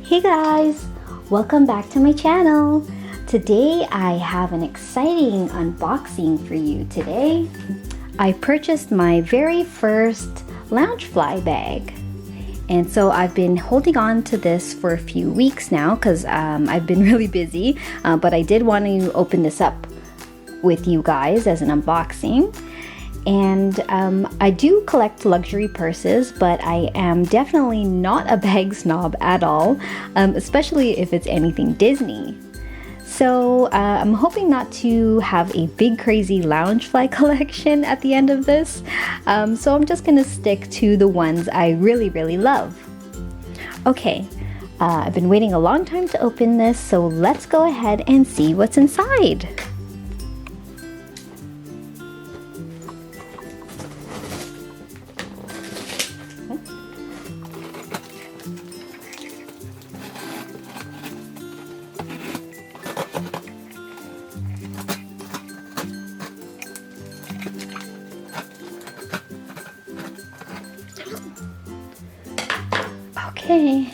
Hey guys, welcome back to my channel. Today I have an exciting unboxing for you today. I purchased my very first Loungefly bag. And so I've been holding on to this for a few weeks now because I've been really busy, but I did want to open this up with you guys as an unboxing. And I do collect luxury purses, but I am definitely not a bag snob at all, especially if it's anything Disney. So I'm hoping not to have a big crazy Loungefly collection at the end of this. So I'm just gonna stick to the ones I really love. Okay, I've been waiting a long time to open this, so let's go ahead and see what's inside. Okay.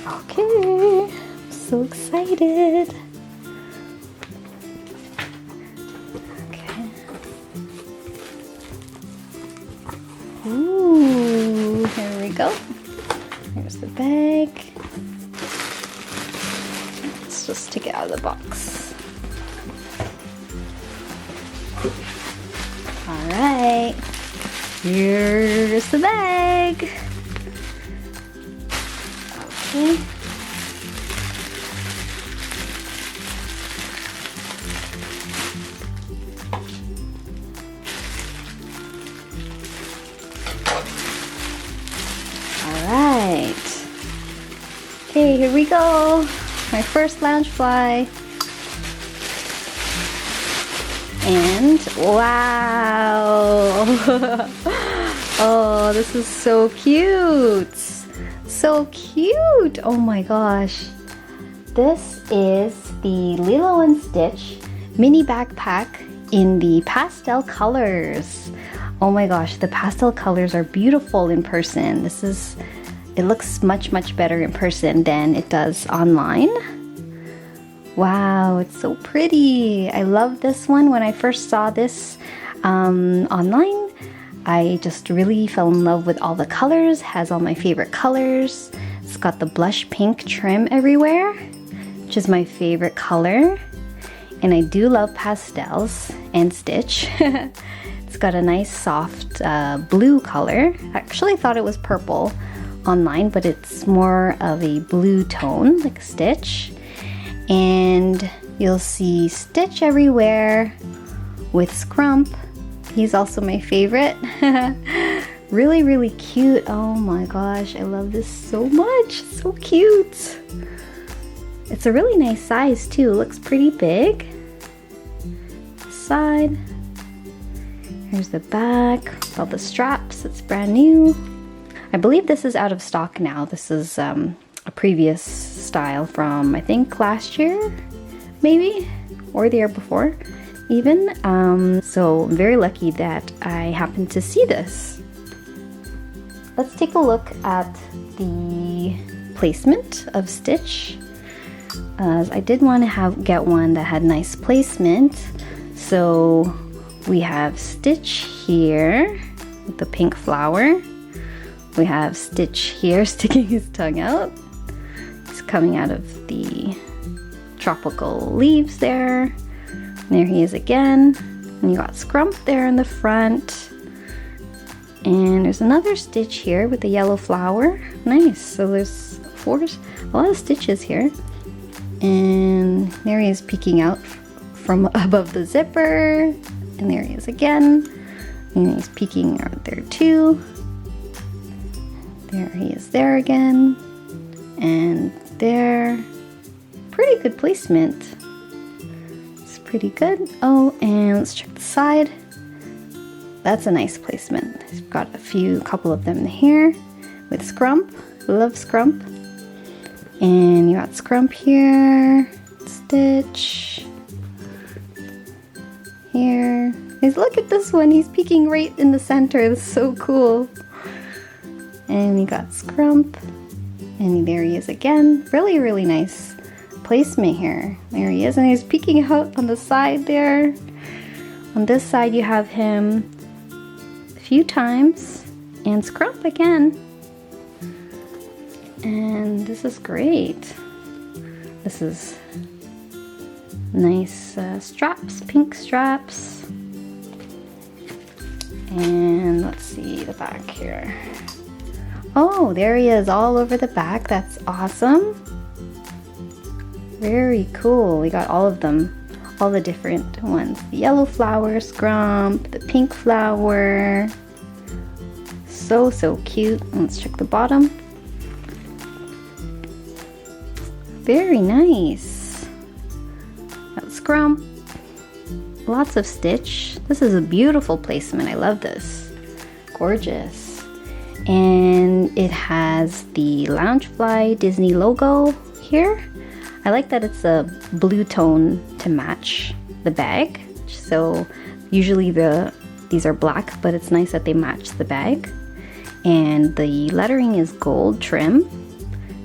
Okay, I'm so excited. Okay. Ooh, here we go. Here's the bag. Let's just take it out of the box. Alright, here's the bag. Okay. Alright. Okay, here we go. My first Loungefly. And wow! Oh, this is so cute! So cute! Oh my gosh. This is the Lilo & Stitch mini backpack in the pastel colors. Oh my gosh, the pastel colors are beautiful in person. It looks much better in person than it does online. Wow, it's so pretty. I love this one. When I first saw this online, I just really fell in love with all the colors. Has all my favorite colors. It's got the blush pink trim everywhere, which is my favorite color. And I do love pastels and Stitch. It's got a nice soft blue color. I actually thought it was purple online, but it's more of a blue tone, like Stitch. And you'll see Stitch everywhere with Scrump. He's also my favorite. Really cute. Oh my gosh, I love this so much. It's so cute. It's a really nice size too. It looks pretty big. Side. Here's the back. All the straps. It's brand new. I believe this is out of stock now. This is a previous style from, I think, last year, maybe, or the year before even. So I'm very lucky that I happened to see this. Let's take a look at the placement of Stitch. I did want to get one that had nice placement. So we have Stitch here with the pink flower. We have Stitch here sticking his tongue out. He's coming out of the tropical leaves there. There he is again. And you got Scrump there in the front. And there's another Stitch here with the yellow flower. Nice. So there's a lot of Stitches here. And there he is peeking out from above the zipper. And there he is again. And he's peeking out there too. There he is there again. And there. Pretty good placement. It's pretty good. Oh, and let's check the side. that's a nice placement. I've got a couple of them here with Scrump. Love Scrump. And you got Scrump here, Stitch here. Look at this one, he's peeking right in the center. That's so cool. And you got Scrump, and there he is again. Really, really nice placement here. There he is, and he's peeking out on the side there. On this side you have him a few times, and Scrump again. And this is great. This is nice straps, pink straps. And let's see the back here. Oh, there he is all over the back. That's awesome. Very cool. We got all of them, all the different ones. The yellow flower, Scrump, the pink flower. So, so cute. Let's check the bottom. Very nice. Got Scrump. Lots of Stitch. This is a beautiful placement. I love this. Gorgeous. And it has the Loungefly Disney logo here. I like that it's a blue tone to match the bag. So usually these are black, but it's nice that they match the bag. And the lettering is gold trim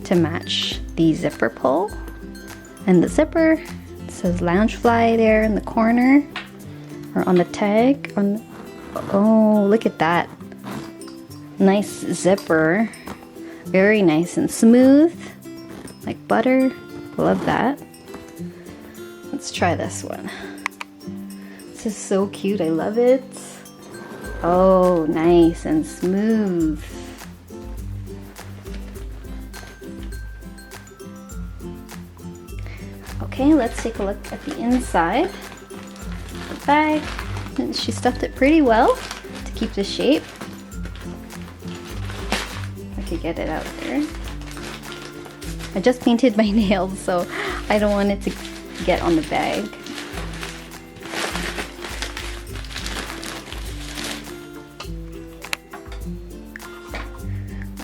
to match the zipper pull. And the zipper, it says Loungefly there in the corner, or on the tag. Oh, look at that. Nice zipper. Very nice and smooth, like butter. Love that. Let's try this one. This is so cute. I love it. Oh, nice and smooth. Okay, let's take a look at the inside. The bag. And she stuffed it pretty well to keep the shape. I could get it out there. I just painted my nails, so I don't want it to get on the bag.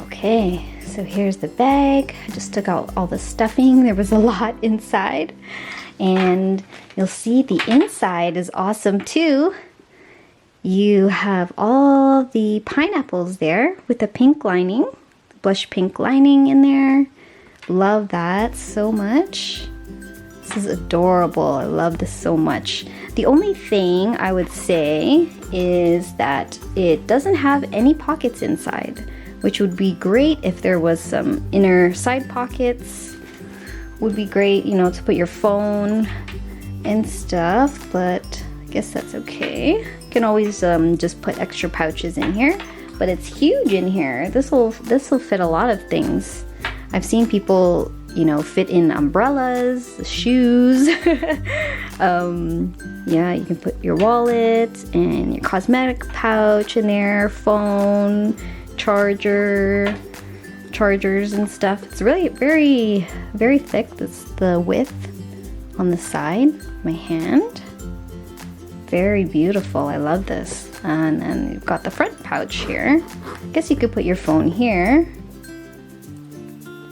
Okay, so here's the bag. I just took out all the stuffing. There was a lot inside. And you'll see the inside is awesome too. You have all the pineapples there with the pink lining, blush pink lining in there. Love that so much. This is adorable. I love this so much. The only thing I would say is that it doesn't have any pockets inside, which would be great if there was some inner side pockets. Would be great, you know, to put your phone and stuff, but I guess that's okay. You can always just put extra pouches in here, but it's huge in here. This will fit a lot of things. I've seen people, you know, fit in umbrellas, shoes. Yeah, you can put your wallet and your cosmetic pouch in there, phone, chargers and stuff. It's really very, very thick. That's the width on the side, my hand. Very beautiful. I love this. And then you've got the front pouch here. I guess you could put your phone here.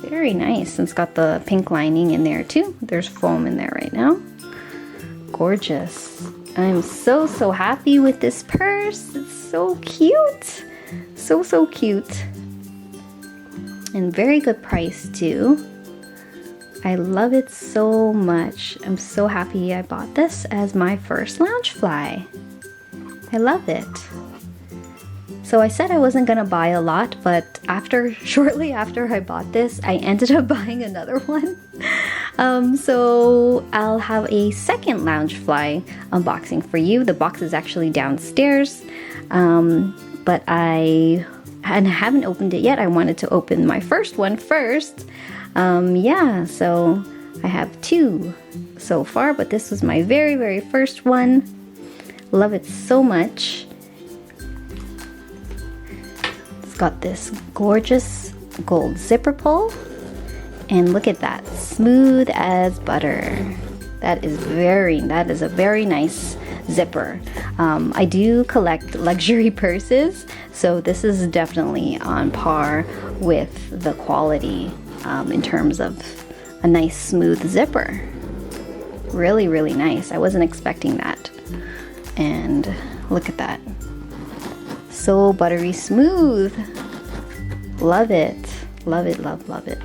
Very nice. And it's got the pink lining in there too. There's foam in there right now. Gorgeous. I'm so, so happy with this purse. It's so cute. So, so cute. And very good price too. I love it so much. I'm so happy I bought this as my first Loungefly. I love it. So I said I wasn't gonna buy a lot, but shortly after I bought this, I ended up buying another one. So I'll have a second Loungefly unboxing for you. The box is actually downstairs, but I haven't opened it yet. I wanted to open my first one first. Yeah, so I have two so far, but this was my very, very first one. Love it so much. It's got this gorgeous gold zipper pull, and look at that, smooth as butter. That is a very nice zipper. I do collect luxury purses, so this is definitely on par with the quality in terms of a nice smooth zipper. Really, really nice. I wasn't expecting that. And look at that. So buttery smooth. Love it. Love it, love it.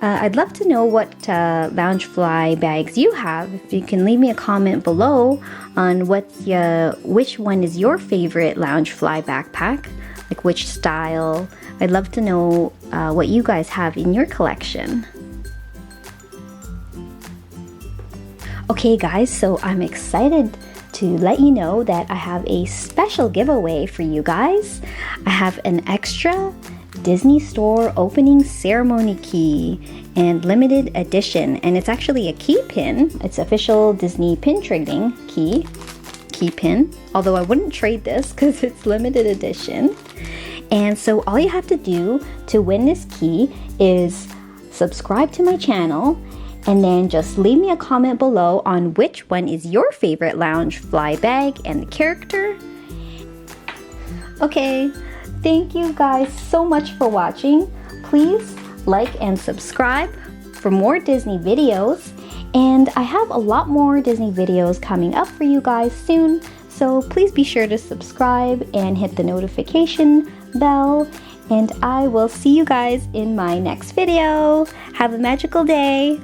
I'd love to know what Loungefly bags you have. If you can leave me a comment below on which one is your favorite Loungefly backpack, like which style. I'd love to know what you guys have in your collection. Okay guys, so I'm excited to let you know that I have a special giveaway for you guys. I have an extra Disney Store opening ceremony key and limited edition, and it's actually a key pin. It's official Disney pin trading key pin, although I wouldn't trade this because it's limited edition. And so all you have to do to win this key is subscribe to my channel and then just leave me a comment below on which one is your favorite Loungefly bag and the character. Okay, thank you guys so much for watching. Please like and subscribe for more Disney videos. And I have a lot more Disney videos coming up for you guys soon. So please be sure to subscribe and hit the notification bell. And I will see you guys in my next video. Have a magical day.